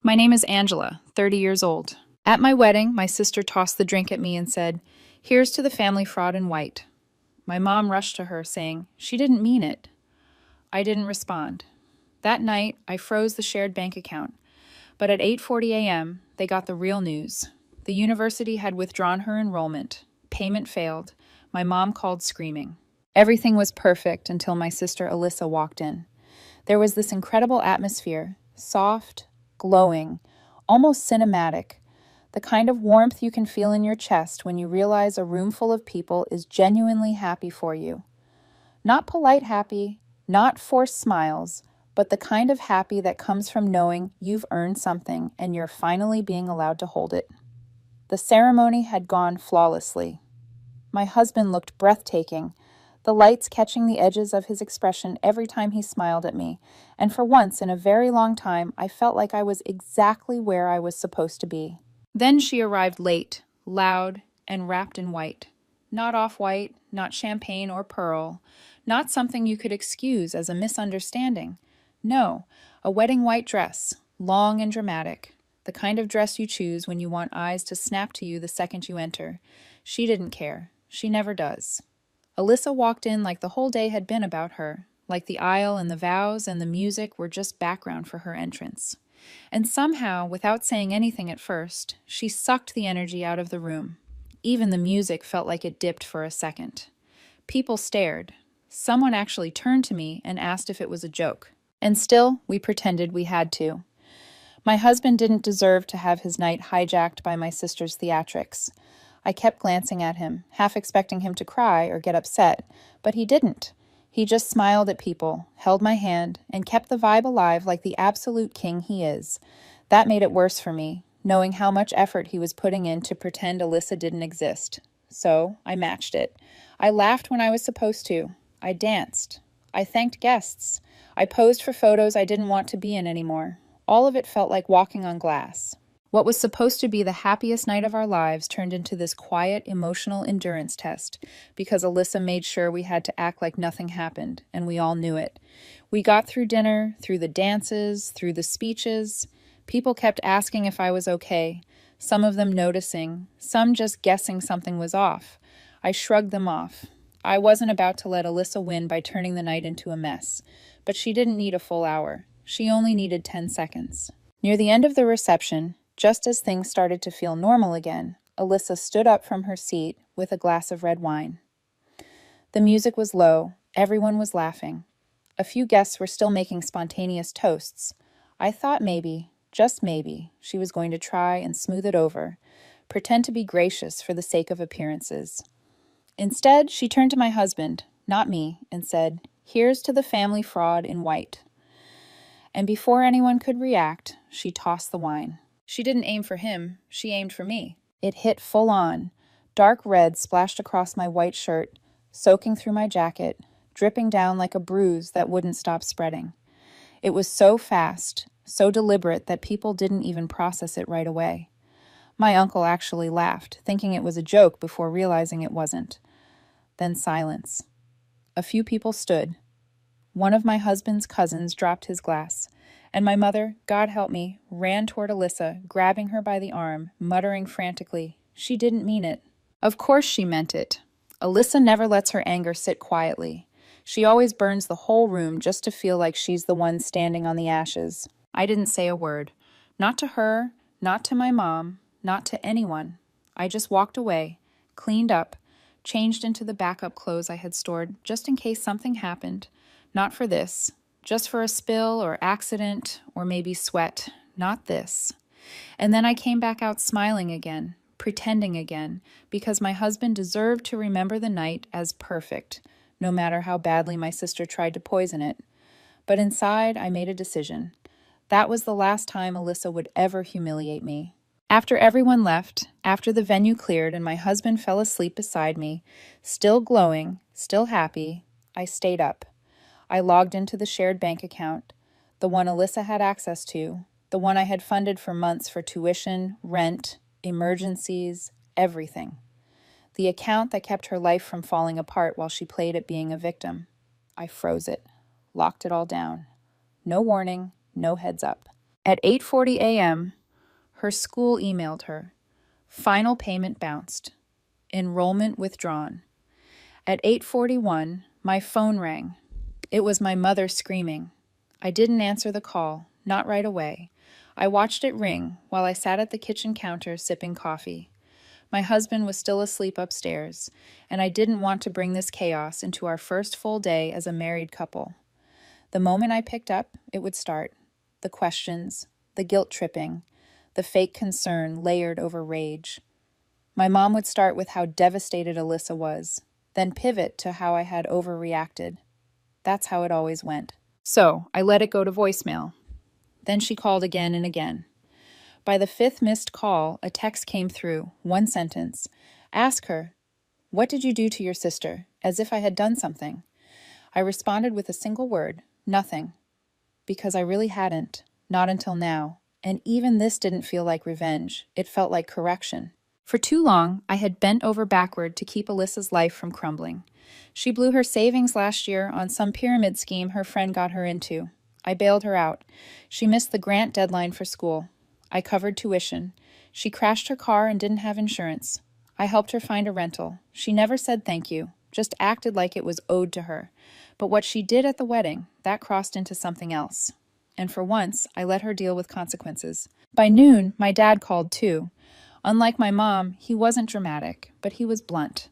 My name is Angela, 30 years old. At my wedding, my sister tossed the drink at me and said, "Here's to the family fraud in white." My mom rushed to her, saying, "She didn't mean it." I didn't respond. That night, I froze the shared bank account. But at 8:40 a.m., they got the real news. The university had withdrawn her enrollment. Payment failed. My mom called screaming. Everything was perfect until my sister Alyssa walked in. There was this incredible atmosphere, soft, glowing, almost cinematic, the kind of warmth you can feel in your chest when you realize a room full of people is genuinely happy for you. Not polite happy, not forced smiles, but the kind of happy that comes from knowing you've earned something and you're finally being allowed to hold it. The ceremony had gone flawlessly. My husband looked breathtaking, the lights catching the edges of his expression every time he smiled at me, and for once in a very long time, I felt like I was exactly where I was supposed to be. Then she arrived late, loud, and wrapped in white. Not off-white, not champagne or pearl, not something you could excuse as a misunderstanding. No, a wedding white dress, long and dramatic, the kind of dress you choose when you want eyes to snap to you the second you enter. She didn't care. She never does. Alyssa walked in like the whole day had been about her, like the aisle and the vows and the music were just background for her entrance. And somehow, without saying anything at first, she sucked the energy out of the room. Even the music felt like it dipped for a second. People stared. Someone actually turned to me and asked if it was a joke. And still, we pretended we had to. My husband didn't deserve to have his night hijacked by my sister's theatrics. I kept glancing at him, half expecting him to cry or get upset, but he didn't. He just smiled at people, held my hand, and kept the vibe alive like the absolute king he is. That made it worse for me, knowing how much effort he was putting in to pretend Alyssa didn't exist. So I matched it. I laughed when I was supposed to. I danced. I thanked guests. I posed for photos I didn't want to be in anymore. All of it felt like walking on glass. What was supposed to be the happiest night of our lives turned into this quiet, emotional endurance test because Alyssa made sure we had to act like nothing happened, and we all knew it. We got through dinner, through the dances, through the speeches. People kept asking if I was okay, some of them noticing, some just guessing something was off. I shrugged them off. I wasn't about to let Alyssa win by turning the night into a mess, but she didn't need a full hour. She only needed 10 seconds. Near the end of the reception, just as things started to feel normal again, Alyssa stood up from her seat with a glass of red wine. The music was low. Everyone was laughing. A few guests were still making spontaneous toasts. I thought maybe, just maybe, she was going to try and smooth it over, pretend to be gracious for the sake of appearances. Instead, she turned to my husband, not me, and said, "Here's to the family fraud in white." And before anyone could react, she tossed the wine. She didn't aim for him, she aimed for me. It hit full on. Dark red splashed across my white shirt, soaking through my jacket, dripping down like a bruise that wouldn't stop spreading. It was so fast, so deliberate that people didn't even process it right away. My uncle actually laughed, thinking it was a joke before realizing it wasn't. Then silence. A few people stood. One of my husband's cousins dropped his glass, and my mother, God help me, ran toward Alyssa, grabbing her by the arm, muttering frantically, "She didn't mean it." Of course she meant it. Alyssa never lets her anger sit quietly. She always burns the whole room just to feel like she's the one standing on the ashes. I didn't say a word. Not to her, not to my mom, not to anyone. I just walked away, cleaned up, changed into the backup clothes I had stored just in case something happened. Not for this. Just for a spill or accident or maybe sweat. Not this. And then I came back out smiling again, pretending again, because my husband deserved to remember the night as perfect, no matter how badly my sister tried to poison it. But inside, I made a decision. That was the last time Alyssa would ever humiliate me. After everyone left, after the venue cleared and my husband fell asleep beside me, still glowing, still happy, I stayed up. I logged into the shared bank account, the one Alyssa had access to, the one I had funded for months for tuition, rent, emergencies, everything. The account that kept her life from falling apart while she played at being a victim. I froze it, locked it all down. No warning, no heads up. At 8:40 a.m., her school emailed her. Final payment bounced. Enrollment withdrawn. At 8:41, my phone rang. It was my mother screaming. I didn't answer the call, not right away. I watched it ring while I sat at the kitchen counter sipping coffee. My husband was still asleep upstairs, and I didn't want to bring this chaos into our first full day as a married couple. The moment I picked up, it would start. The questions, the guilt tripping, the fake concern layered over rage. My mom would start with how devastated Alyssa was, then pivot to how I had overreacted. That's how it always went. So I let it go to voicemail. Then she called again and again. By the fifth missed call, a text came through, one sentence. Ask her, "What did you do to your sister?" As if I had done something. I responded with a single word, nothing. Because I really hadn't, not until now. And even this didn't feel like revenge. It felt like correction. For too long, I had bent over backward to keep Alyssa's life from crumbling. She blew her savings last year on some pyramid scheme her friend got her into. I bailed her out. She missed the grant deadline for school. I covered tuition. She crashed her car and didn't have insurance. I helped her find a rental. She never said thank you, just acted like it was owed to her. But what she did at the wedding, that crossed into something else. And for once, I let her deal with consequences. By noon, my dad called too. Unlike my mom, he wasn't dramatic, but he was blunt.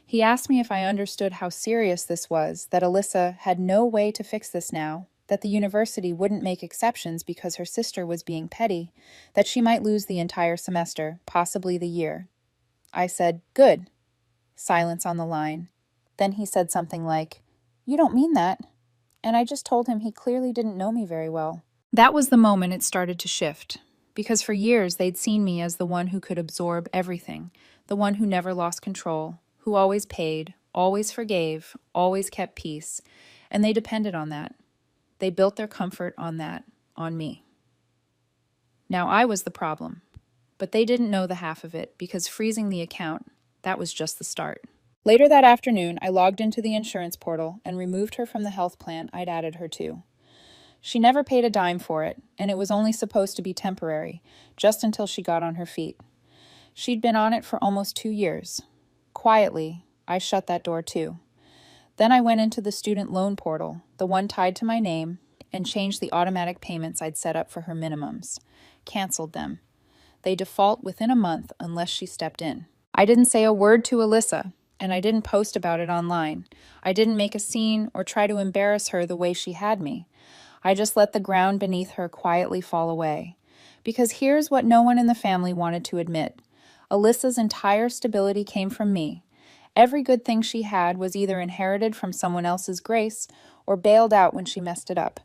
He asked me if I understood how serious this was, that Alyssa had no way to fix this now, that the university wouldn't make exceptions because her sister was being petty, that she might lose the entire semester, possibly the year. I said, "Good." Silence on the line. Then he said something like, "You don't mean that." And I just told him he clearly didn't know me very well. That was the moment it started to shift. Because for years they'd seen me as the one who could absorb everything, the one who never lost control, who always paid, always forgave, always kept peace, and they depended on that. They built their comfort on that, on me. Now I was the problem, but they didn't know the half of it because freezing the account, that was just the start. Later that afternoon, I logged into the insurance portal and removed her from the health plan I'd added her to. She never paid a dime for it, and it was only supposed to be temporary, just until she got on her feet. She'd been on it for almost 2 years. Quietly, I shut that door too. Then I went into the student loan portal, the one tied to my name, and changed the automatic payments I'd set up for her minimums. Canceled them. They default within a month unless she stepped in. I didn't say a word to Alyssa, and I didn't post about it online. I didn't make a scene or try to embarrass her the way she had me. I just let the ground beneath her quietly fall away. Because here's what no one in the family wanted to admit. Alyssa's entire stability came from me. Every good thing she had was either inherited from someone else's grace or bailed out when she messed it up.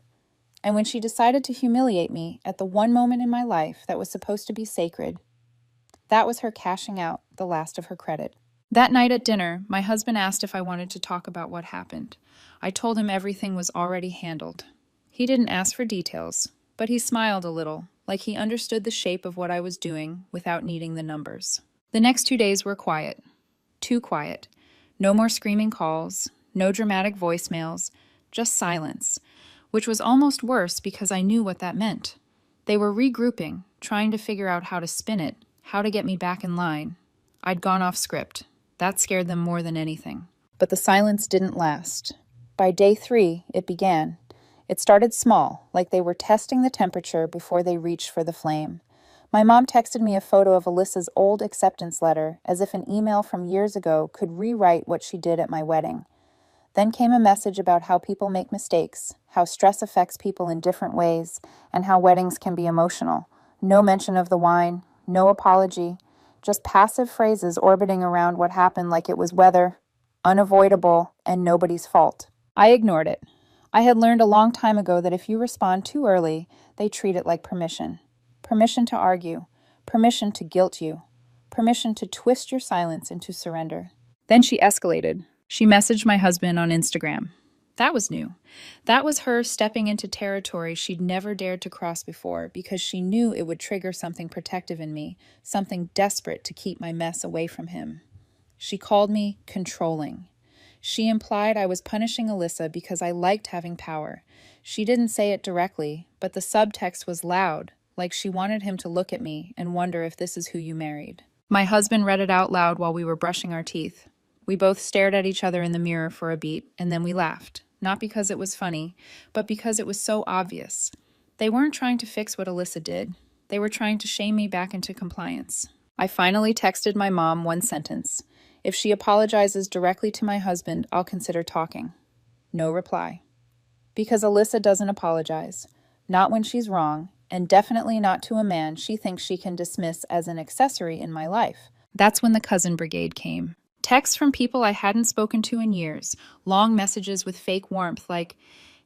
And when she decided to humiliate me at the one moment in my life that was supposed to be sacred, that was her cashing out the last of her credit. That night at dinner, my husband asked if I wanted to talk about what happened. I told him everything was already handled. He didn't ask for details, but he smiled a little, like he understood the shape of what I was doing without needing the numbers. The next 2 days were quiet. Too quiet. No more screaming calls, no dramatic voicemails, just silence, which was almost worse because I knew what that meant. They were regrouping, trying to figure out how to spin it, how to get me back in line. I'd gone off script. That scared them more than anything. But the silence didn't last. By day 3, it began. It started small, like they were testing the temperature before they reached for the flame. My mom texted me a photo of Alyssa's old acceptance letter, as if an email from years ago could rewrite what she did at my wedding. Then came a message about how people make mistakes, how stress affects people in different ways, and how weddings can be emotional. No mention of the wine, no apology, just passive phrases orbiting around what happened like it was weather, unavoidable, and nobody's fault. I ignored it. I had learned a long time ago that if you respond too early, they treat it like permission. Permission to argue, permission to guilt you, permission to twist your silence into surrender. Then she escalated. She messaged my husband on Instagram. That was new. That was her stepping into territory she'd never dared to cross before because she knew it would trigger something protective in me, something desperate to keep my mess away from him. She called me controlling. She implied I was punishing Alyssa because I liked having power. She didn't say it directly, but the subtext was loud, like she wanted him to look at me and wonder if this is who you married. My husband read it out loud while we were brushing our teeth. We both stared at each other in the mirror for a beat, and then we laughed. Not because it was funny, but because it was so obvious. They weren't trying to fix what Alyssa did. They were trying to shame me back into compliance. I finally texted my mom one sentence. If she apologizes directly to my husband, I'll consider talking. No reply. Because Alyssa doesn't apologize. Not when she's wrong, and definitely not to a man she thinks she can dismiss as an accessory in my life. That's when the cousin brigade came. Texts from people I hadn't spoken to in years, long messages with fake warmth like,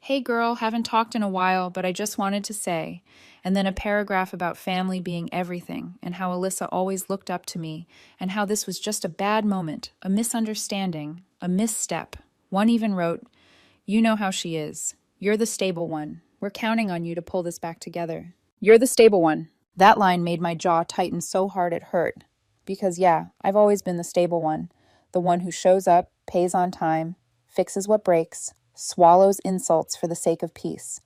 "Hey girl, haven't talked in a while, but I just wanted to say," and then a paragraph about family being everything and how Alyssa always looked up to me and how this was just a bad moment, a misunderstanding, a misstep. One even wrote, "You know how she is. You're the stable one. We're counting on you to pull this back together. You're the stable one." That line made my jaw tighten so hard it hurt. Because yeah, I've always been the stable one. The one who shows up, pays on time, fixes what breaks, swallows insults for the sake of peace.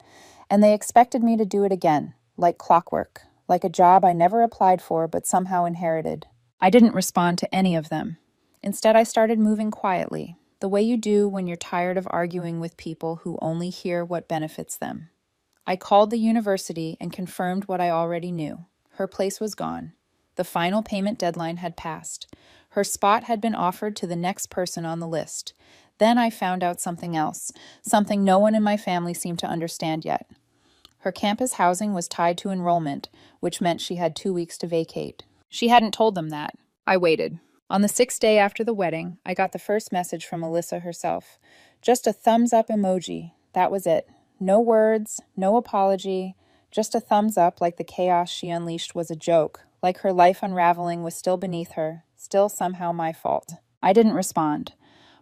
And they expected me to do it again, like clockwork, like a job I never applied for but somehow inherited. I didn't respond to any of them. Instead, I started moving quietly, the way you do when you're tired of arguing with people who only hear what benefits them. I called the university and confirmed what I already knew. Her place was gone. The final payment deadline had passed. Her spot had been offered to the next person on the list. Then I found out something else, something no one in my family seemed to understand yet. Her campus housing was tied to enrollment, which meant she had 2 weeks to vacate. She hadn't told them that. I waited. On the 6th day after the wedding, I got the first message from Alyssa herself. Just a thumbs up emoji. That was it. No words, no apology, just a thumbs up like the chaos she unleashed was a joke, like her life unraveling was still beneath her, still somehow my fault. I didn't respond,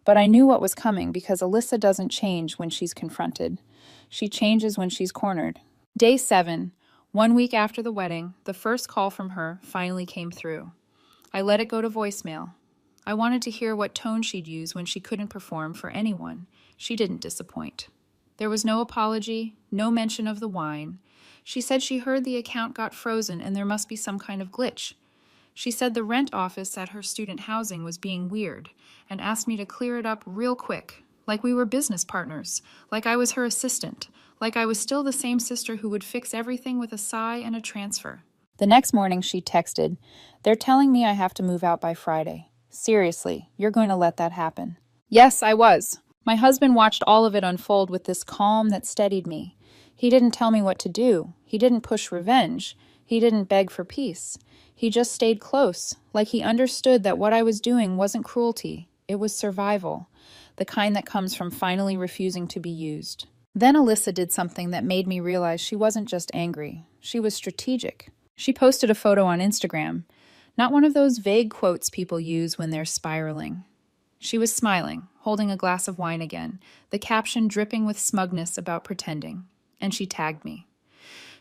but I knew what was coming because Alyssa doesn't change when she's confronted. She changes when she's cornered. Day 7, 1 week after the wedding, the first call from her finally came through. I let it go to voicemail. I wanted to hear what tone she'd use when she couldn't perform for anyone. She didn't disappoint. There was no apology, no mention of the wine. She said she heard the account got frozen and there must be some kind of glitch. She said the rent office at her student housing was being weird and asked me to clear it up real quick, like we were business partners, like I was her assistant, like I was still the same sister who would fix everything with a sigh and a transfer. The next morning she texted, "They're telling me I have to move out by Friday. Seriously, you're going to let that happen?" Yes, I was. My husband watched all of it unfold with this calm that steadied me. He didn't tell me what to do. He didn't push revenge. He didn't beg for peace. He just stayed close, like he understood that what I was doing wasn't cruelty. It was survival, the kind that comes from finally refusing to be used. Then Alyssa did something that made me realize she wasn't just angry. She was strategic. She posted a photo on Instagram, not one of those vague quotes people use when they're spiraling. She was smiling, holding a glass of wine again, the caption dripping with smugness about pretending, and she tagged me.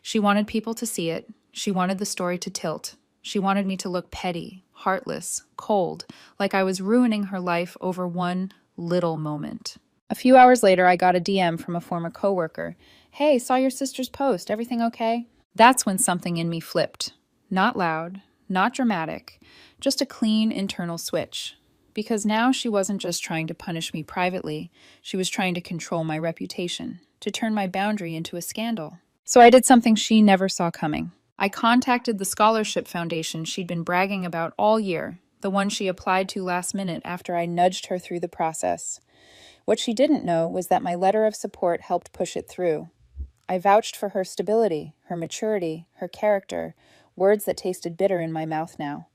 She wanted people to see it. She wanted the story to tilt. She wanted me to look petty, heartless, cold, like I was ruining her life over one little moment. A few hours later, I got a DM from a former coworker. "Hey, saw your sister's post. Everything okay?" That's when something in me flipped. Not loud, not dramatic, just a clean internal switch. Because now she wasn't just trying to punish me privately, she was trying to control my reputation, to turn my boundary into a scandal. So I did something she never saw coming. I contacted the scholarship foundation she'd been bragging about all year, the one she applied to last minute after I nudged her through the process. What she didn't know was that my letter of support helped push it through. I vouched for her stability, her maturity, her character, words that tasted bitter in my mouth now.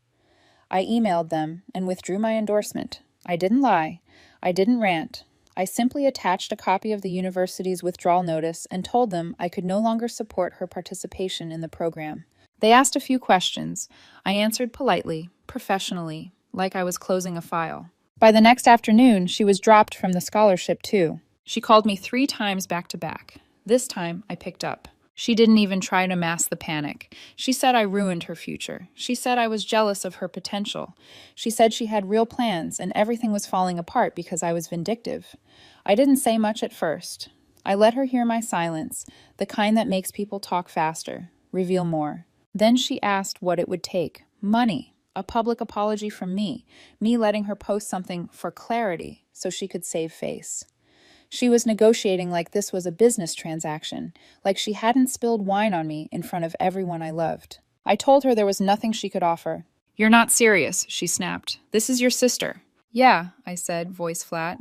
I emailed them and withdrew my endorsement. I didn't lie. I didn't rant. I simply attached a copy of the university's withdrawal notice and told them I could no longer support her participation in the program. They asked a few questions. I answered politely, professionally, like I was closing a file. By the next afternoon, she was dropped from the scholarship too. She called me 3 times back to back. This time, I picked up. She didn't even try to mask the panic. She said I ruined her future. She said I was jealous of her potential. She said she had real plans and everything was falling apart because I was vindictive. I didn't say much at first. I let her hear my silence, the kind that makes people talk faster, reveal more. Then she asked what it would take. Money, a public apology from me letting her post something for clarity so she could save face. She was negotiating like this was a business transaction, like she hadn't spilled wine on me in front of everyone I loved. I told her there was nothing she could offer. "You're not serious," she snapped. "This is your sister." "Yeah," I said, voice flat.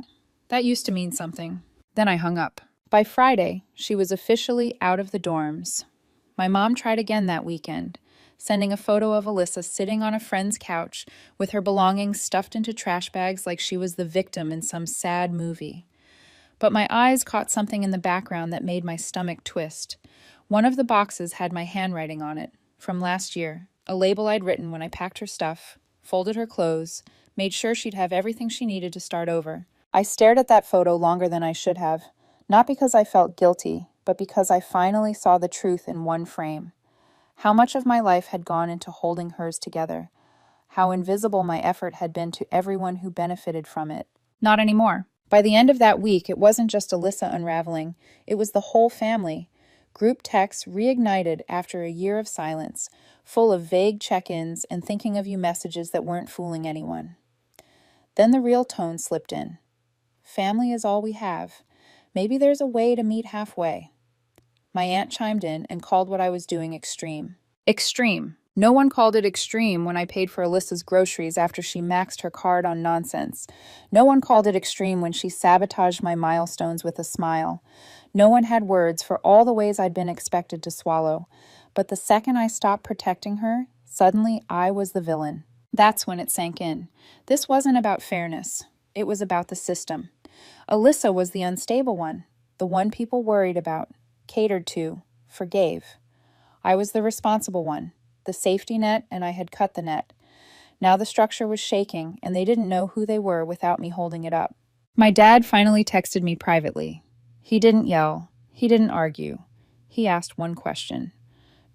That used to mean something. Then I hung up. By Friday, she was officially out of the dorms. My mom tried again that weekend, sending a photo of Alyssa sitting on a friend's couch with her belongings stuffed into trash bags like she was the victim in some sad movie. But my eyes caught something in the background that made my stomach twist. One of the boxes had my handwriting on it, from last year, a label I'd written when I packed her stuff, folded her clothes, made sure she'd have everything she needed to start over. I stared at that photo longer than I should have, not because I felt guilty, but because I finally saw the truth in one frame. How much of my life had gone into holding hers together, how invisible my effort had been to everyone who benefited from it. Not anymore. By the end of that week, it wasn't just Alyssa unraveling, it was the whole family. Group texts reignited after a year of silence, full of vague check-ins and thinking of you messages that weren't fooling anyone. Then the real tone slipped in. Family is all we have. Maybe there's a way to meet halfway. My aunt chimed in and called what I was doing extreme. Extreme. No one called it extreme when I paid for Alyssa's groceries after she maxed her card on nonsense. No one called it extreme when she sabotaged my milestones with a smile. No one had words for all the ways I'd been expected to swallow. But the second I stopped protecting her, suddenly I was the villain. That's when it sank in. This wasn't about fairness. It was about the system. Alyssa was the unstable one, the one people worried about, catered to, forgave. I was the responsible one, the safety net, and I had cut the net. Now the structure was shaking, and they didn't know who they were without me holding it up. My dad finally texted me privately. He didn't yell. He didn't argue. He asked one question.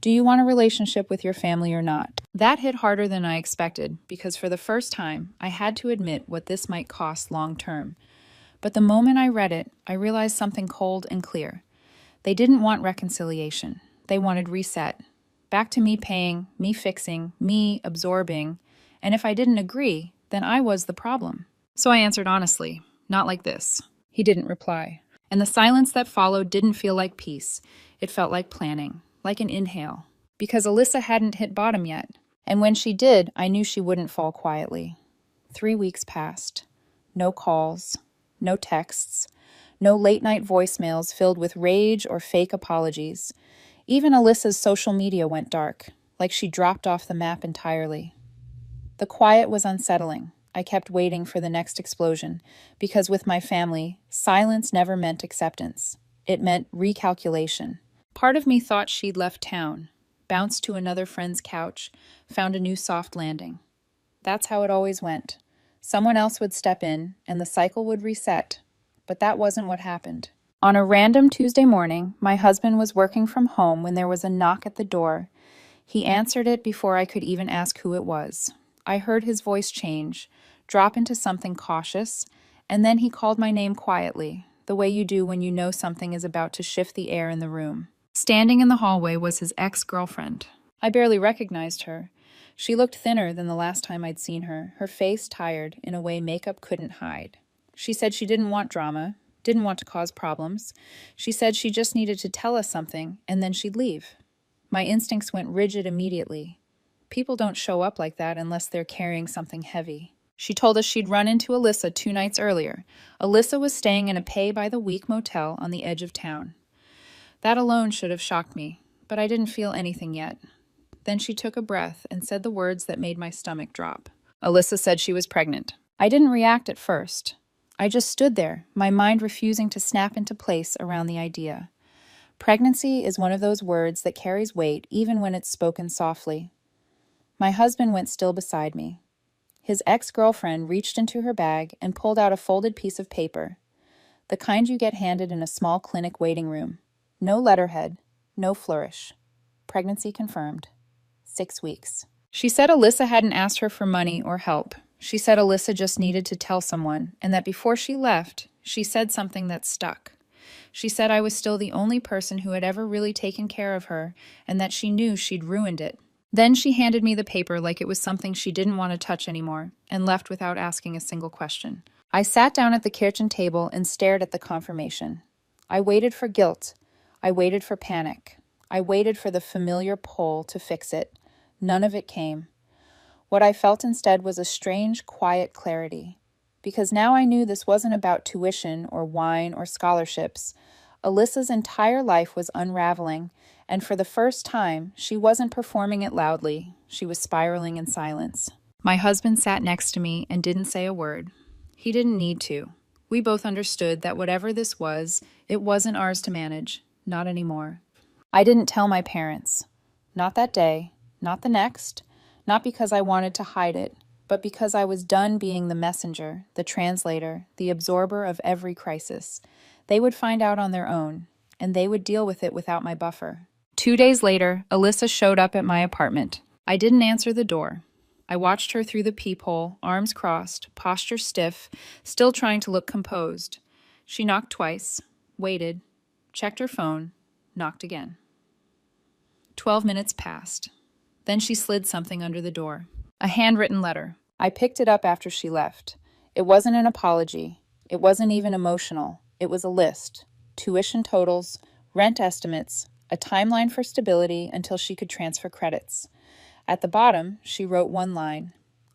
"Do you want a relationship with your family or not?" That hit harder than I expected, because for the first time, I had to admit what this might cost long term. But the moment I read it, I realized something cold and clear. They didn't want reconciliation. They wanted reset. Back to me paying, me fixing, me absorbing. And if I didn't agree, then I was the problem. So I answered honestly, "Not like this." He didn't reply. And the silence that followed didn't feel like peace. It felt like planning, like an inhale. Because Alyssa hadn't hit bottom yet. And when she did, I knew she wouldn't fall quietly. 3 weeks passed. No calls, no texts, no late-night voicemails filled with rage or fake apologies. Even Alyssa's social media went dark, like she dropped off the map entirely. The quiet was unsettling. I kept waiting for the next explosion, because with my family, silence never meant acceptance. It meant recalculation. Part of me thought she'd left town, bounced to another friend's couch, found a new soft landing. That's how it always went. Someone else would step in, and the cycle would reset. But that wasn't what happened. On a random Tuesday morning, my husband was working from home when there was a knock at the door. He answered it before I could even ask who it was. I heard his voice change, drop into something cautious, and then he called my name quietly, the way you do when you know something is about to shift the air in the room. Standing in the hallway was his ex-girlfriend. I barely recognized her. She looked thinner than the last time I'd seen her, her face tired in a way makeup couldn't hide. She said she didn't want drama, didn't want to cause problems. She said she just needed to tell us something, and then she'd leave. My instincts went rigid immediately. People don't show up like that unless they're carrying something heavy. She told us she'd run into Alyssa 2 nights earlier. Alyssa was staying in a pay-by-the-week motel on the edge of town. That alone should have shocked me, but I didn't feel anything yet. Then she took a breath and said the words that made my stomach drop. Alyssa said she was pregnant. I didn't react at first. I just stood there, my mind refusing to snap into place around the idea. Pregnancy is one of those words that carries weight even when it's spoken softly. My husband went still beside me. His ex-girlfriend reached into her bag and pulled out a folded piece of paper, the kind you get handed in a small clinic waiting room. No letterhead, no flourish. Pregnancy confirmed. 6 weeks. She said Alyssa hadn't asked her for money or help. She said Alyssa just needed to tell someone, and that before she left, she said something that stuck. She said I was still the only person who had ever really taken care of her, and that she knew she'd ruined it. Then she handed me the paper like it was something she didn't want to touch anymore, and left without asking a single question. I sat down at the kitchen table and stared at the confirmation. I waited for guilt. I waited for panic. I waited for the familiar pull to fix it. None of it came. What I felt instead was a strange, quiet clarity. Because now I knew this wasn't about tuition or wine or scholarships. Alyssa's entire life was unraveling, and for the first time, she wasn't performing it loudly. She was spiraling in silence. My husband sat next to me and didn't say a word. He didn't need to. We both understood that whatever this was, it wasn't ours to manage. Not anymore. I didn't tell my parents. Not that day, not the next, not because I wanted to hide it, but because I was done being the messenger, the translator, the absorber of every crisis. They would find out on their own, and they would deal with it without my buffer. 2 days later, Alyssa showed up at my apartment. I didn't answer the door. I watched her through the peephole, arms crossed, posture stiff, still trying to look composed. She knocked twice, waited, checked her phone, knocked again. 12 minutes passed. Then she slid something under the door. A handwritten letter. I picked it up after she left. It wasn't an apology. It wasn't even emotional. It was a list. Tuition totals, rent estimates, a timeline for stability until she could transfer credits. At the bottom, she wrote one line.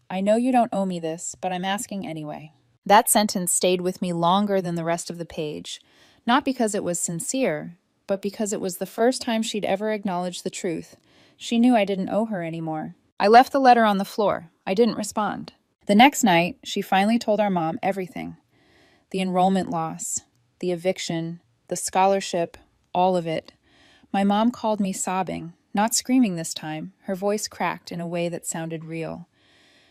I know you don't owe me this, but I'm asking anyway. That sentence stayed with me longer than the rest of the page, not because it was sincere, but because it was the first time she'd ever acknowledged the truth. She knew I didn't owe her anymore. I left the letter on the floor. I didn't respond. The next night, she finally told our mom everything. The enrollment loss, the eviction, the scholarship, all of it. My mom called me sobbing. Not screaming this time, her voice cracked in a way that sounded real.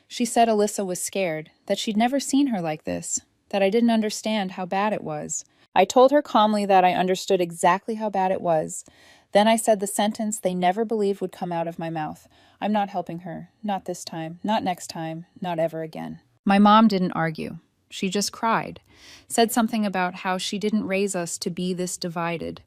She said Alyssa was scared, that she'd never seen her like this, that I didn't understand how bad it was. I told her calmly that I understood exactly how bad it was. Then I said the sentence they never believed would come out of my mouth. I'm not helping her. Not this time. Not next time. Not ever again. My mom didn't argue. She just cried. Said something about how she didn't raise us to be this divided.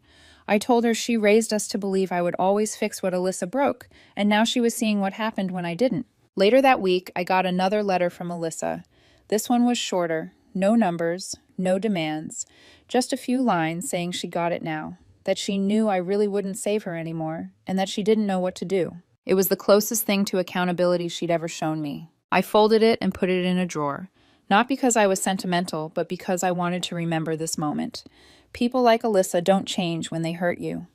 I told her she raised us to believe I would always fix what Alyssa broke, and now she was seeing what happened when I didn't. Later that week, I got another letter from Alyssa. This one was shorter. No numbers, no demands. Just a few lines saying she got it now, that she knew I really wouldn't save her anymore, and that she didn't know what to do. It was the closest thing to accountability she'd ever shown me. I folded it and put it in a drawer. Not because I was sentimental, but because I wanted to remember this moment. People like Alyssa don't change when they hurt you.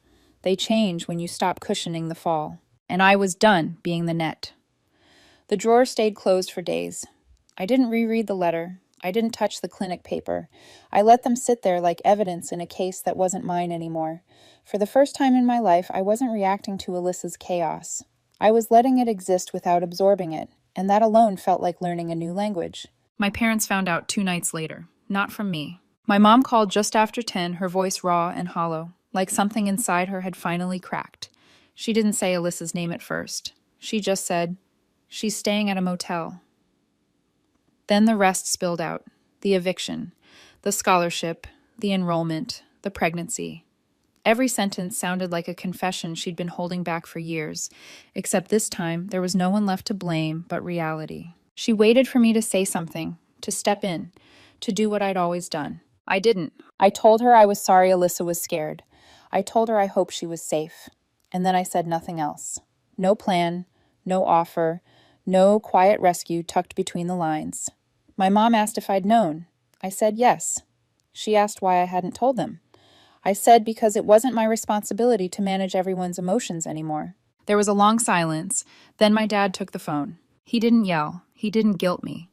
They change when you stop cushioning the fall. And I was done being the net. The drawer stayed closed for days. I didn't reread the letter. I didn't touch the clinic paper. I let them sit there like evidence in a case that wasn't mine anymore. For the first time in my life, I wasn't reacting to Alyssa's chaos. I was letting it exist without absorbing it, and that alone felt like learning a new language. My parents found out 2 nights later, not from me. My mom called just after 10, her voice raw and hollow, like something inside her had finally cracked. She didn't say Alyssa's name at first. She just said, "She's staying at a motel." Then the rest spilled out. The eviction, the scholarship, the enrollment, the pregnancy. Every sentence sounded like a confession she'd been holding back for years, except this time there was no one left to blame but reality. She waited for me to say something, to step in, to do what I'd always done. I didn't. I told her I was sorry Alyssa was scared. I told her I hoped she was safe. And then I said nothing else. No plan, no offer, no quiet rescue tucked between the lines. My mom asked if I'd known. I said yes. She asked why I hadn't told them. I said because it wasn't my responsibility to manage everyone's emotions anymore. There was a long silence. Then my dad took the phone. He didn't yell. He didn't guilt me.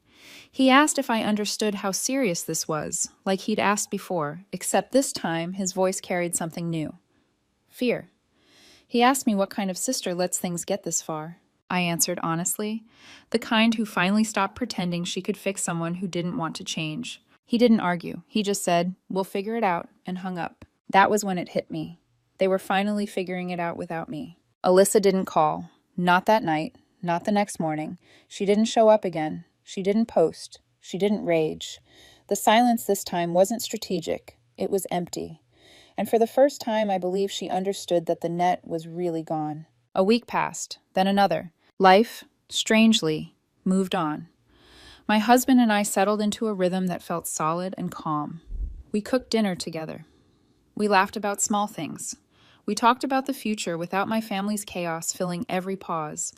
He asked if I understood how serious this was, like he'd asked before, except this time his voice carried something new. Fear. He asked me what kind of sister lets things get this far. I answered honestly, the kind who finally stopped pretending she could fix someone who didn't want to change. He didn't argue. He just said, "We'll figure it out," and hung up. That was when it hit me. They were finally figuring it out without me. Alyssa didn't call. Not that night. Not the next morning. She didn't show up again. She didn't post. She didn't rage. The silence this time wasn't strategic. It was empty. And for the first time, I believe she understood that the net was really gone. A week passed, then another. Life, strangely, moved on. My husband and I settled into a rhythm that felt solid and calm. We cooked dinner together. We laughed about small things. We talked about the future without my family's chaos filling every pause.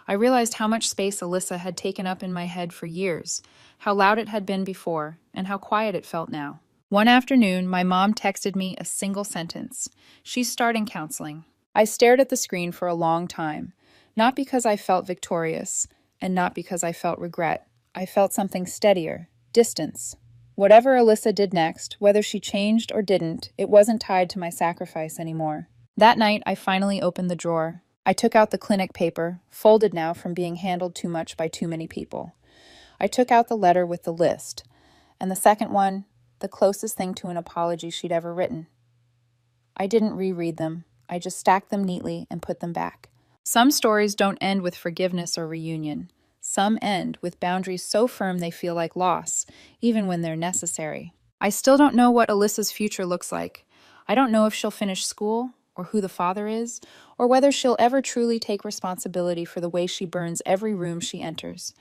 I realized how much space Alyssa had taken up in my head for years, how loud it had been before, and how quiet it felt now. One afternoon, my mom texted me a single sentence. She's starting counseling. I stared at the screen for a long time, not because I felt victorious, and not because I felt regret. I felt something steadier, distance. Whatever Alyssa did next, whether she changed or didn't, it wasn't tied to my sacrifice anymore. That night, I finally opened the drawer. I took out the clinic paper, folded now from being handled too much by too many people. I took out the letter with the list, and the second one, the closest thing to an apology she'd ever written. I didn't reread them. I just stacked them neatly and put them back. Some stories don't end with forgiveness or reunion. Some end with boundaries so firm they feel like loss, even when they're necessary. I still don't know what Alyssa's future looks like. I don't know if she'll finish school, or who the father is, or whether she'll ever truly take responsibility for the way she burns every room she enters.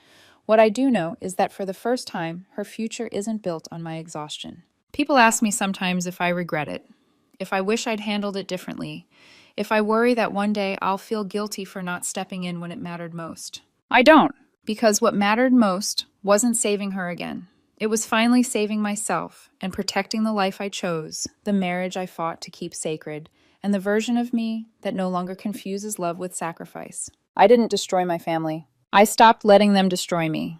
What I do know is that for the first time, her future isn't built on my exhaustion. People ask me sometimes if I regret it, if I wish I'd handled it differently, if I worry that one day I'll feel guilty for not stepping in when it mattered most. I don't, because what mattered most wasn't saving her again. It was finally saving myself and protecting the life I chose, the marriage I fought to keep sacred, and the version of me that no longer confuses love with sacrifice. I didn't destroy my family. I stopped letting them destroy me.